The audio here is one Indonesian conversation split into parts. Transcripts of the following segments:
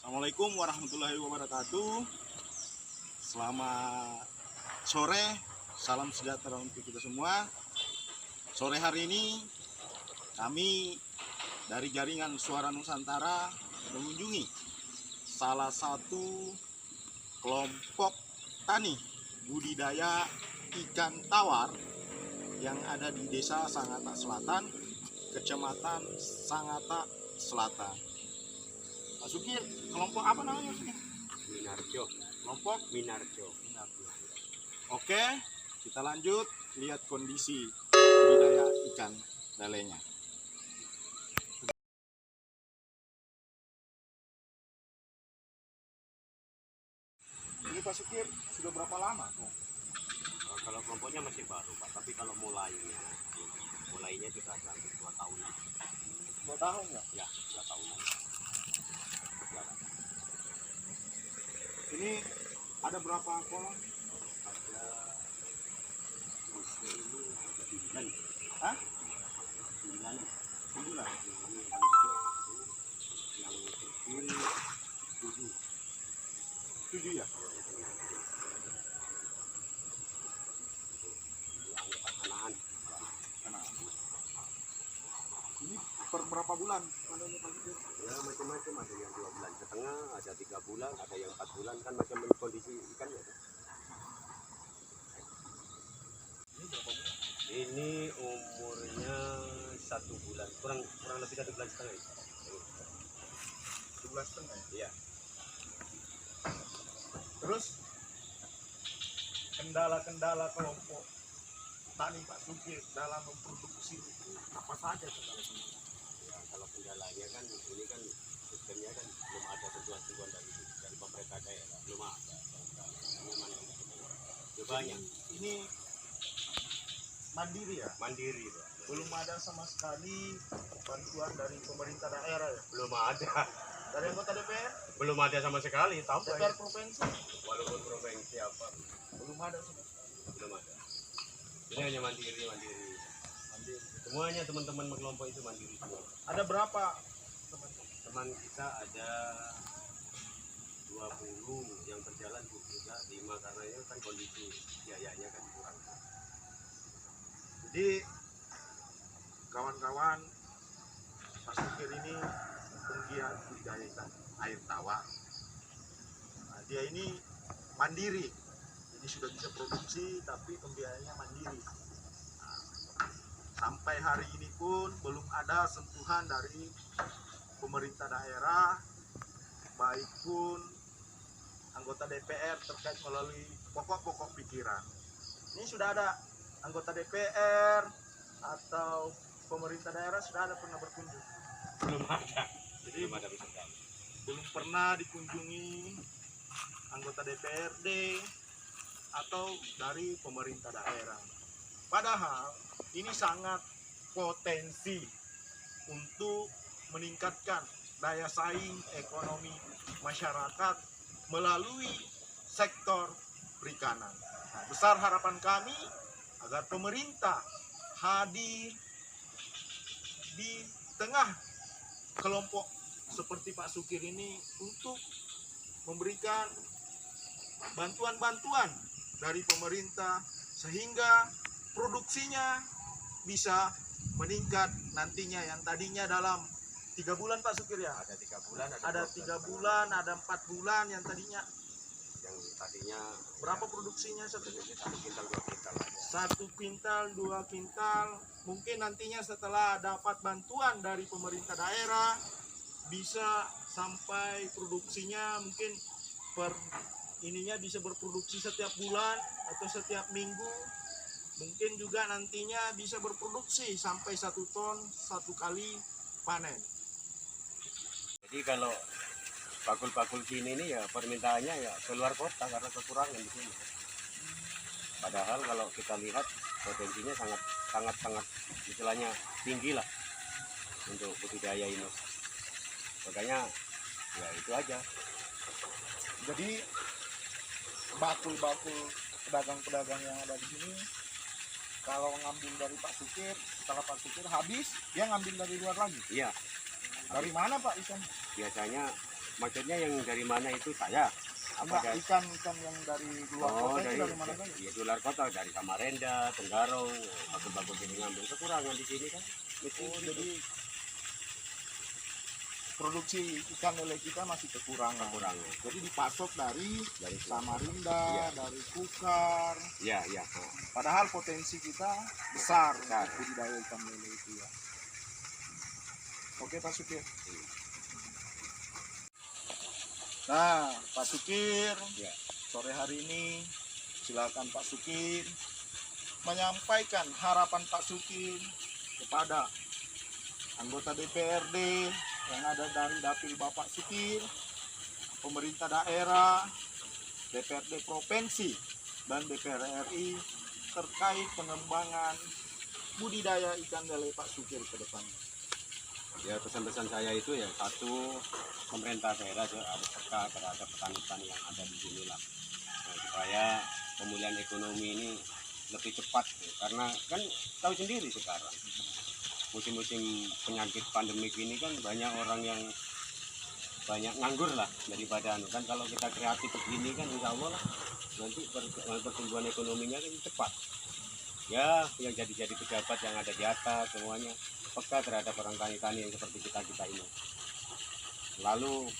Assalamualaikum warahmatullahi wabarakatuh. Selamat sore, salam sejahtera untuk kita semua. Sore hari ini kami dari jaringan Suara Nusantara mengunjungi salah satu kelompok tani budidaya ikan tawar yang ada di Desa Sangatta Selatan, Kecamatan Sangatta Selatan. Pak Sukir, kelompok apa namanya Sukir? Minarjo. Kelompok Minarjo. Oke, kita lanjut lihat kondisi budidaya ikan lelenya. Ini Pak Sukir sudah berapa lama? Kalau kelompoknya masih baru Pak, tapi kalau mulainya sudah ada 2 tahun. 2 tahun ya? Ya, 2 tahun. Ini ada berapa kolam? Ada musim ini 9. Hah? 9. 9. Yang kecil 7. 7 ya? Anaan. Ini per berapa bulan? Panennya Pak Sukir? Ya macam-macam, ada yang 2 bulan setengah, ada 3 bulan, ada yang 4 bulan, kan macam kondisi ikannya. Ini berapa bulan? Ini umurnya 1 bulan, kurang lebih 1 bulan setengah. 1 bulan setengah ya? Iya. Terus kendala-kendala kelompok tani Pak Sukir dalam memproduksi itu apa saja kendala-kendala? Ya, kalau kendalanya kan ini kan sistemnya kan belum ada bantuan dari pemerintah daerah, belum ada. Memang banyak Ini mandiri ya? mandiri Pak. Belum ada sama sekali bantuan dari pemerintah daerah ya? Belum ada. Dari anggota DPR? Belum ada sama sekali, tahu DPR saya. provinsi? Walaupun provinsi apa Belum ada sama sekali. belum ada. Ini hanya mandiri. Mandiri. Semuanya teman-teman kelompok itu mandiri semua. Ada berapa teman-teman? Teman kita ada 20 yang berjalan juga 5 karena ini kan kondisi biayanya kan kurang. Jadi kawan-kawan Pak Sukir ini penggiat budidaya air tawar. Nah, dia ini mandiri, jadi sudah bisa produksi tapi pembiayaannya mandiri. Nah, sampai hari ini pun belum ada sentuhan dari pemerintah daerah, baik pun anggota DPR terkait melalui pokok-pokok pikiran. Ini sudah ada anggota DPR atau pemerintah daerah sudah ada pernah berkunjung? Belum ada. Jadi Belum ada bisa tahu. belum pernah dikunjungi anggota DPRD atau dari pemerintah daerah. Padahal ini sangat potensi untuk meningkatkan daya saing ekonomi masyarakat melalui sektor perikanan. Nah, besar harapan kami agar pemerintah hadir di tengah kelompok seperti Pak Sukir ini untuk memberikan bantuan-bantuan dari pemerintah sehingga produksinya bisa meningkat nantinya, yang tadinya dalam 3 bulan Pak Sukir ya, Ada 3 bulan, ada 3 bulan, ada 4 bulan, yang tadinya yang tadinya berapa produksinya satu satu kintal 2 kintal aja. 1 kintal 2 kintal. Mungkin nantinya setelah dapat bantuan dari pemerintah daerah bisa sampai produksinya mungkin per ininya bisa berproduksi setiap bulan atau setiap minggu. Mungkin juga nantinya bisa berproduksi sampai 1 ton 1 kali panen. Jadi kalau bakul-bakul gini nih ya permintaannya ya keluar kota karena kekurangan di sini. Padahal kalau kita lihat potensinya sangat istilahnya tinggi lah untuk budidaya ini. Makanya ya itu aja. Jadi bakul-bakul pedagang-pedagang yang ada di sini kalau ngambil dari Pak Sukir, setelah Pak Sukir habis, dia ngambil dari luar lagi. Iya. Dari mana Pak ikan? Biasanya maksudnya yang dari mana itu saya? Apa dari Ikan yang dari luar kota itu dari mana saja? ya, luar kota, dari Samarinda, Tenggarong, bakul-bakul sini ngambil kekurangan di sini kan. Jadi produksi ikan lele kita masih kekurangan. Jadi dipasok dari Samarinda, Iya. dari Kukar. Ya, ya. Padahal potensi kita besar untuk budidaya ikan lele itu ya. Oke Pak Sukir. Nah Pak Sukir, Ya. sore hari ini silakan Pak Sukir menyampaikan harapan Pak Sukir kepada anggota DPRD yang ada dari dapil Bapak Sukir, pemerintah daerah, DPRD provinsi, dan DPR RI terkait pengembangan budidaya ikan lele Pak Sukir ke depan. Ya, pesan-pesan saya itu ya, satu, pemerintah daerah harus peka terhadap petani-petani yang ada di sini lah. Nah, supaya pemulihan ekonomi ini lebih cepat ya. Karena kan tahu sendiri sekarang musim-musim penyakit pandemik ini kan banyak orang yang banyak nganggur lah daripada kan kalau kita kreatif begini kan insya Allah lah nanti pertumbuhan ekonominya kan cepat ya. Yang jadi pejabat yang ada di atas semuanya peka terhadap orang tani-tani yang seperti kita ini, lalu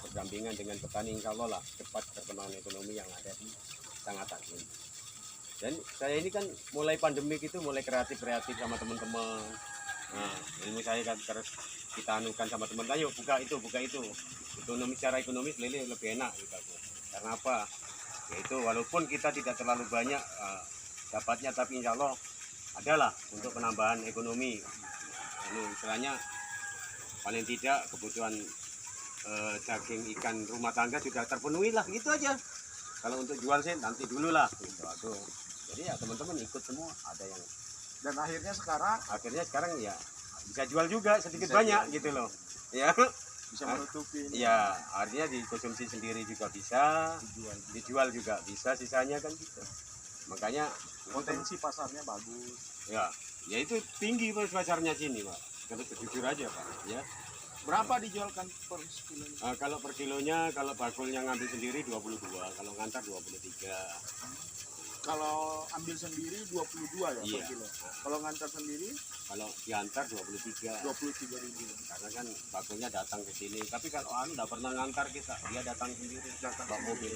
berdampingan dengan petani insya Allah lah cepat perkembangan ekonomi yang ada di kecamatan ini. Dan saya ini kan mulai pandemik itu mulai kreatif sama teman-teman. Nah, ilmu saya kan terus kita anukan sama teman, ayo buka itu ekonomi, secara ekonomis lele lebih enak gitu. Karena apa? Yaitu walaupun kita tidak terlalu banyak dapatnya, tapi insya Allah adalah untuk penambahan ekonomi. Istilahnya paling tidak kebutuhan daging ikan rumah tangga sudah terpenuhi lah, gitu aja. Kalau untuk jual sih nanti dulu lah gitu. Aduh. Jadi ya teman-teman ikut semua, ada yang Dan akhirnya sekarang ya bisa jual juga sedikit banyak gitu loh ya. bisa menutupi ya, artinya dikonsumsi sendiri juga bisa, dijual juga bisa, sisanya kan gitu. Makanya potensi pasarnya bagus ya itu tinggi pasarnya sini Pak, kalau jujur aja Pak ya. Berapa dijualkan per kilo? Kalau per kilonya, kalau bakulnya ngambil sendiri 22, kalau ngantar 23. Kalau ambil sendiri 22 ya Iya. per kilo. Kalau ngantar sendiri Kalau diantar 23. 23.000. Karena kan bakulnya datang ke sini. Tapi kalau nggak pernah ngantar kita, dia datang sendiri, Datang bawa mobil.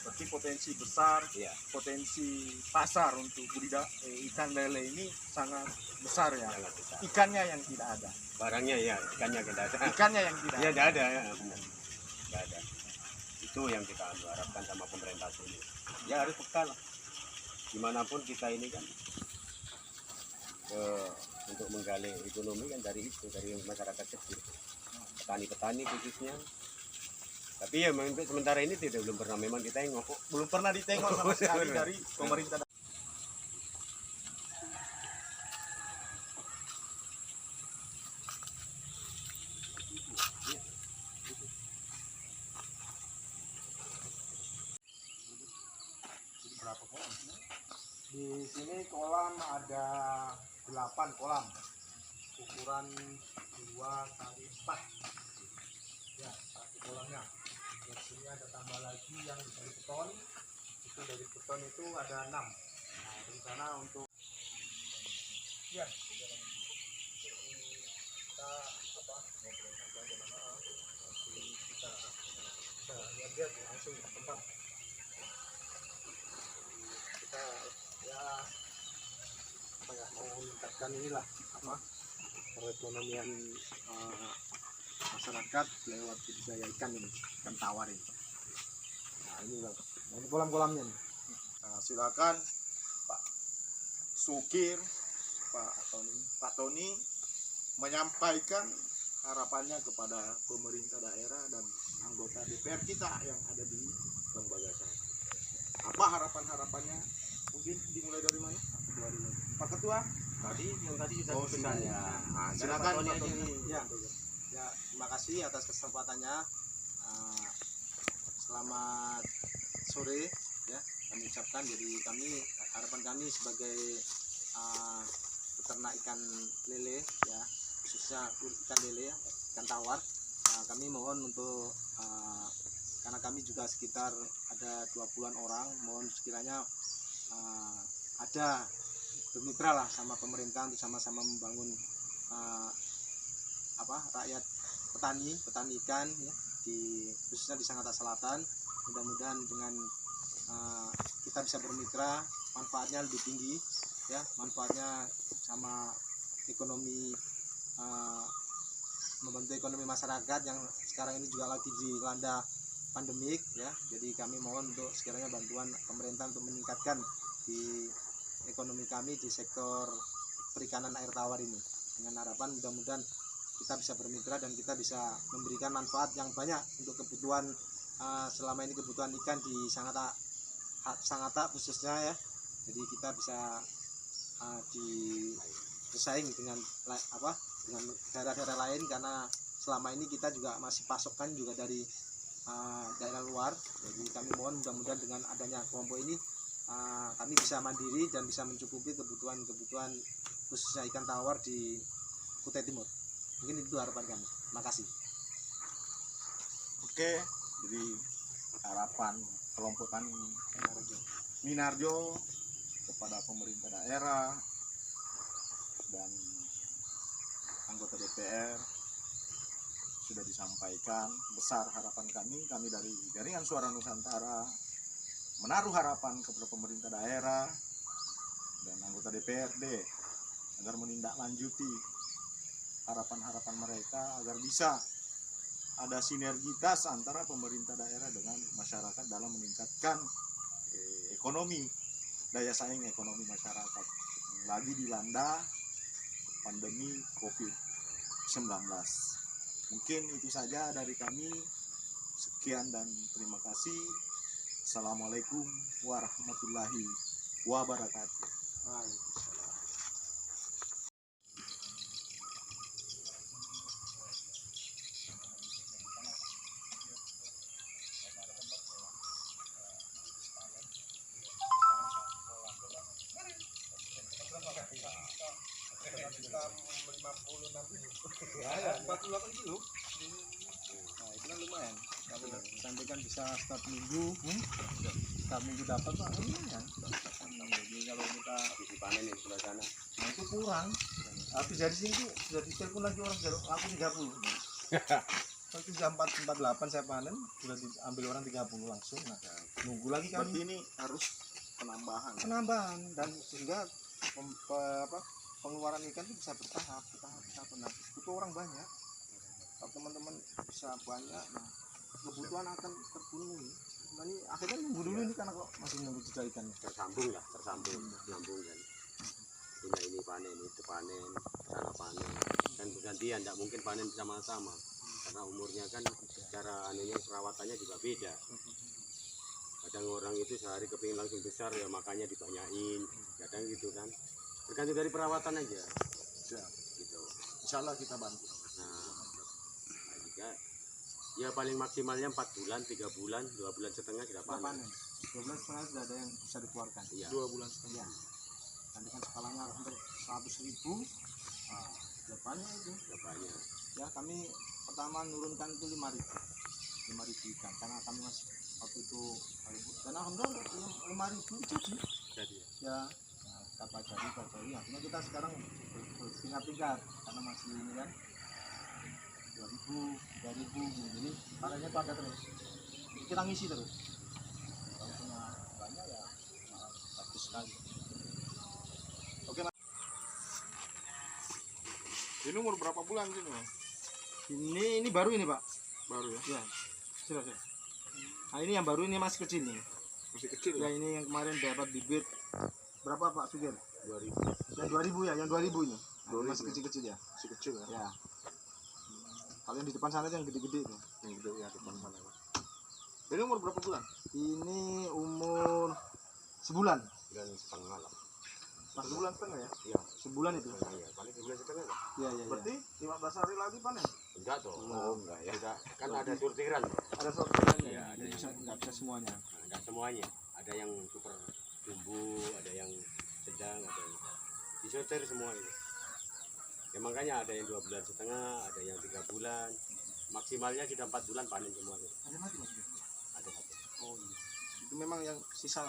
Berarti potensi besar, Iya. potensi pasar untuk budidaya ikan lele ini sangat besar ya. Sangat besar. Ikannya yang tidak ada. Barangnya ya, ikannya tidak ada. Ikannya yang tidak Iya, ada. tidak ada ya. Tidak ada. Itu yang kita harapkan sama pemerintah sini. Ya harus peka lah. Dimanapun kita ini kan untuk menggali ekonomi kan dari masyarakat kecil, petani-petani khususnya. Tapi ya untuk sementara ini belum pernah memang ditengok. Belum pernah ditengok sama sekali dari pemerintah. Di sini kolam ada 8 kolam, ukuran 2x4 ya, satu kolamnya. Di sini ada tambah lagi yang dari beton, itu dari beton itu ada 6. Nah, rencana untuk ya kita ngobrol saja bagaimana kita bisa lihat langsung ke tempat. Kita ya apa ya, mau meningkatkan inilah apa perekonomian masyarakat lewat budidaya ikan ini, ikan tawar ini. Nah ini loh, ini kolam-kolamnya nih. Nah, silakan Pak Sukir, Pak Tony menyampaikan harapannya kepada pemerintah daerah dan anggota DPR kita yang ada di lembaga saya. Apa harapannya? Mungkin dimulai dari mana? Pak Ketua? Yang tadi sudah sudah dipesan. ya. Nah, silakan Pak Tony. Ya, terima kasih atas kesempatannya. Selamat sore ya, kami ucapkan. Jadi harapan kami sebagai peternak ikan lele ya, khususnya ikan lele, ikan tawar, kami mohon untuk karena kami juga sekitar ada 20-an orang, mohon sekiranya ada bermitra lah sama pemerintah untuk sama-sama membangun rakyat petani ikan ya, khususnya di Sangatta Selatan. Mudah-mudahan dengan kita bisa bermitra, manfaatnya lebih tinggi ya, manfaatnya sama ekonomi, membantu ekonomi masyarakat yang sekarang ini juga lagi dilanda pandemik ya. Jadi kami mohon untuk sekiranya bantuan pemerintah untuk meningkatkan di ekonomi kami di sektor perikanan air tawar ini, dengan harapan mudah-mudahan kita bisa bermitra dan kita bisa memberikan manfaat yang banyak untuk kebutuhan selama ini, kebutuhan ikan di Sangatta khususnya ya. Jadi kita bisa bersaing dengan daerah-daerah lain, karena selama ini kita juga masih pasokan juga dari daerah luar. Jadi kami mohon mudah-mudahan dengan adanya kelompok ini kami bisa mandiri dan bisa mencukupi kebutuhan khususnya ikan tawar di Kutai Timur. Mungkin itu harapan kami. Terima kasih. Oke, jadi harapan kelompok tani Minarjo kepada pemerintah daerah dan anggota DPR sudah disampaikan. Besar harapan kami dari Jaringan Suara Nusantara menaruh harapan kepada pemerintah daerah dan anggota DPRD agar menindaklanjuti harapan-harapan mereka, agar bisa ada sinergitas antara pemerintah daerah dengan masyarakat dalam meningkatkan ekonomi, daya saing ekonomi masyarakat yang lagi dilanda pandemi COVID-19. Mungkin itu saja dari kami. Sekian dan terima kasih. Assalamualaikum warahmatullahi wabarakatuh. Ya, 48 kilo. Nah, itu kan lumayan. Kalau sampaikan bisa setiap minggu, setiap minggu dapat Pak, lumayan. Jadi kalau kita habis dipanen di sebelah sana. Nah itu kurang. Habis dari sini sudah ditelepon lagi orang aku 30. Waktu jam 4.48 saya panen, sudah diambil orang 30 langsung. Nah, nunggu lagi Berarti kami ini harus penambahan. penambahan dan sehingga pengeluaran ikan itu bisa bertahap. Nah, butuh orang banyak. Kalau teman-teman bisa banyak, nah kebutuhan akan terpenuhi. Nah, ini akhirnya nunggu dulu ini karena kok masih nunggu jeda ikannya. Tersambung nyambung kan. Ini panen, itu panen, sana panen, kan bergantian, tidak mungkin panen sama-sama karena umurnya kan secara anunya perawatannya juga beda. Kadang orang itu sehari kepingin langsung besar ya makanya dibanyain, kadang gitu kan, tergantung dari perawatan aja. Siap. Gitu. Insya Allah kita bantu. Nah juga ya paling maksimalnya 4 bulan, 3 bulan, 2 bulan setengah sudah sudah panen. panen. 2 bulan setengah sudah ada yang bisa dikeluarkan. Iya. 2 bulan setengah. Ya. Nanti kan skalanya hampir 100.000. Nah, depannya itu. Sudah banyak. Ya, kami pertama nurunkan itu 5.000 ikan karena kami masih waktu itu dan alhamdulillah 5.000 jadi. Jadi Ya, kita pelajari akhirnya kita sekarang bertingkat-tingkat karena masih ini kan 2.000, 3.000 jadi panennya itu ada terus, kita ngisi terus. Kalau punya banyak ya bagus sekali. Oke, Mas. Ini umur berapa bulan sih, Mas? Ini baru ini Pak. Baru ya? Ya, sudah. Nah ini yang baru, ini masih kecil nih. Masih kecil Ya ya? ini yang kemarin dapat bibit berapa Pak Sugir? 2000. Yang 2000 ya, yang 2000 ini. Nah, 2000. masih kecil-kecil ya. Masih kecil ya? Ya. Kalau yang di depan sana itu yang gede-gede itu. Yang gede ya depan sana, Mas. Ini umur berapa bulan? Ini umur sebulan. Bulan setengah lah. Pas Sebulan setengah ya? Iya. sebulan itu. Iya, paling sebulan setengah lah. Iya, iya, iya. Berarti 15 hari lagi panen? Enggak toh. Oh, enggak ya. Tidak, kan ada sortiran. Ada sortirannya. Iya, ada Jadi yang nggak bisa semuanya. enggak semuanya. Ada yang super tumbuh, ada yang sedang, ada yang disortir semua itu. Ya makanya ada yang 2 bulan setengah, ada yang 3 bulan. maksimalnya sudah 4 bulan panen semua. Ada mati mas. Ada satu. Oh iya. Itu memang yang sisa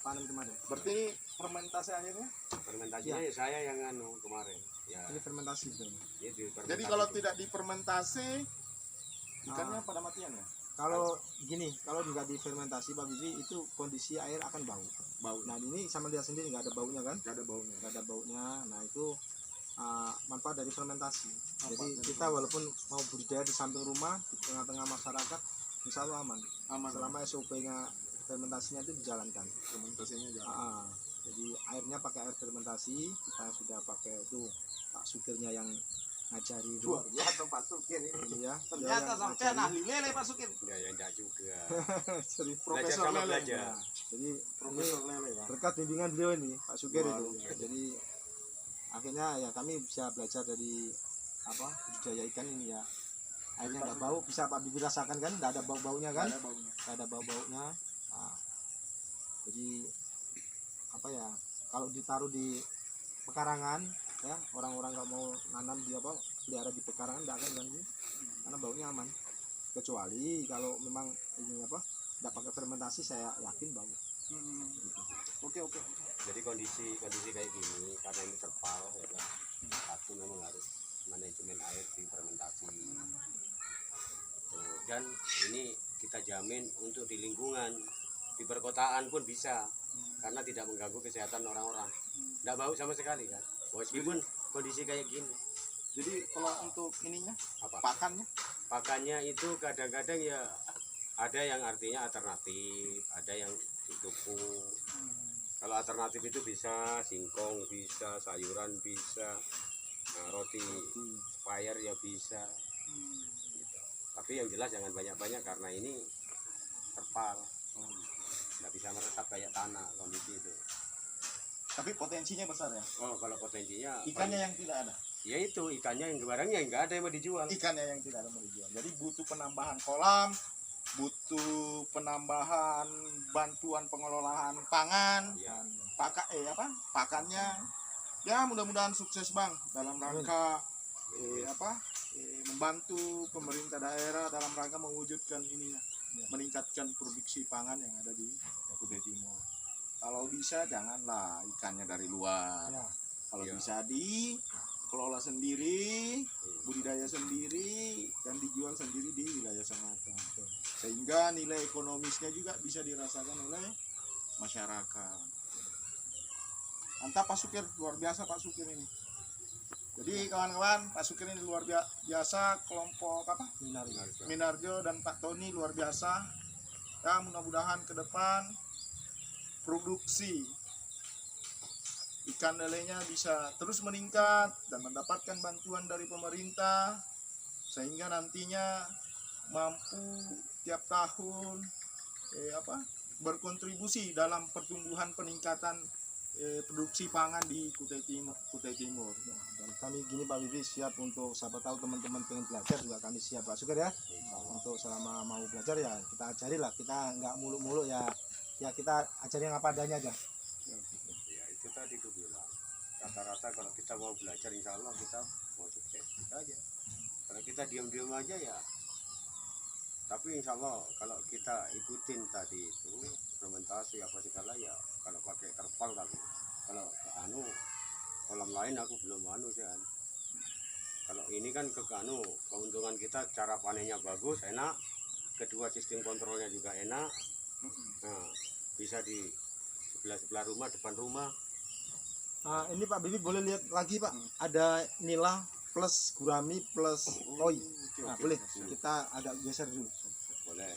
panen kemarin. Berarti ini fermentasi akhirnya. Fermentasinya ya saya yang kemarin. Ya, Ini fermentasi itu. itu Jadi kalau tidak difermentasi ikannya pada matian ya? Kalau gini, kalau nggak difermentasi Pak Bibi, itu kondisi air akan bau. Bau. Nah ini sama lihat sendiri nggak ada baunya kan? Gak ada baunya. Nggak ada baunya. Nah itu manfaat dari fermentasi. Jadi dari kita walaupun mau budidaya di samping rumah, di tengah-tengah masyarakat, insya Allah aman. Aman. Selama SOP-nya fermentasinya itu dijalankan. Fermentasinya jalan. Jadi airnya pakai air fermentasi, kita sudah pakai itu Pak Sukirnya yang ngajari itu. Luar biasa Pak Sukir ini. Ini ya. Ternyata sampai ahli lele Pak Sukir. ya enggak juga. Jadi Profesor sama lele. belajar. Nah, jadi Profesor lele ya. berkat bimbingan beliau ini Pak Sukir Luar itu. biasa. Jadi akhirnya ya kami bisa belajar dari budidaya ikan ini ya. Airnya nggak bau, bisa Pak Bibi rasakan kan, nggak ada bau-baunya kan? Gak ada baunya. Nggak ada bau-baunya. Nah, jadi kalau ditaruh di pekarangan ya, orang-orang nggak mau nanam di pelihara di pekarangan nggak akan ganggu karena baunya aman. Kecuali kalau memang ini nggak pakai fermentasi, saya yakin bau. Oke. Jadi kondisi kayak gini karena ini terpal ya kan. Satu memang harus manajemen air di fermentasi. Tuh, dan ini kita jamin untuk di lingkungan, di perkotaan pun bisa karena tidak mengganggu kesehatan orang-orang. Tidak bau sama sekali kan. Meskipun kondisi kayak gini. Jadi kalau untuk ininya, Apa? pakannya, Pakannya itu kadang-kadang ya ada yang artinya alternatif, ada yang didukung. Kalau alternatif itu bisa singkong, bisa sayuran, bisa roti fire ya bisa. Gitu. Tapi yang jelas jangan banyak-banyak karena ini terpal, nggak bisa meresap kayak tanah kondisi itu. tapi potensinya besar ya. Oh kalau potensinya, Ikannya yang tidak ada. ya itu ikannya yang barangnya nggak ada yang mau dijual. Ikannya yang tidak ada mau dijual. Jadi butuh penambahan kolam, butuh penambahan bantuan pengelolaan pangan, Ya. pakannya. Ya mudah-mudahan sukses Bang dalam rangka membantu pemerintah daerah dalam rangka mewujudkan ininya, meningkatkan produksi pangan yang ada di Kutai Timur. Kalau bisa janganlah ikannya dari luar. Ya. Kalau Ya. bisa dikelola sendiri, budidaya sendiri, dan dijual sendiri di wilayah Sangatta. Sehingga nilai ekonomisnya juga bisa dirasakan oleh masyarakat. Mantap Pak Sukir, luar biasa Pak Sukir ini. Jadi kawan-kawan, Pak Sukir ini luar biasa, kelompok Minarjo dan Pak Tony luar biasa. Ya mudah-mudahan ke depan produksi ikan lelenya bisa terus meningkat dan mendapatkan bantuan dari pemerintah sehingga nantinya mampu tiap tahun berkontribusi dalam pertumbuhan peningkatan produksi pangan di Kutai Timur. Dan kami gini Pak Bibi siap untuk siapa tahu teman-teman pengen belajar juga kami siap Pak Sukir ya. Untuk selama mau belajar ya kita ajari lah, kita nggak muluk-muluk ya kita ajari yang apa adanya aja. Ya itu tadi tuh bilang rata-rata kalau kita mau belajar insya Allah kita mau sukses kita aja. Kalau kita diam-diam aja ya, tapi insya Allah kalau kita ikutin tadi itu fermentasi apa segala ya, kalau pakai terpal tapi kalau kolam lain aku belum sih kan. Kalau ini kan keuntungan kita cara panennya bagus, enak, kedua sistem kontrolnya juga enak. Nah, bisa di sebelah rumah, depan rumah. Nah, ini Pak Bibi boleh lihat lagi Pak, ada nila plus gurami plus koi. Nah boleh kita agak geser dulu. Boleh.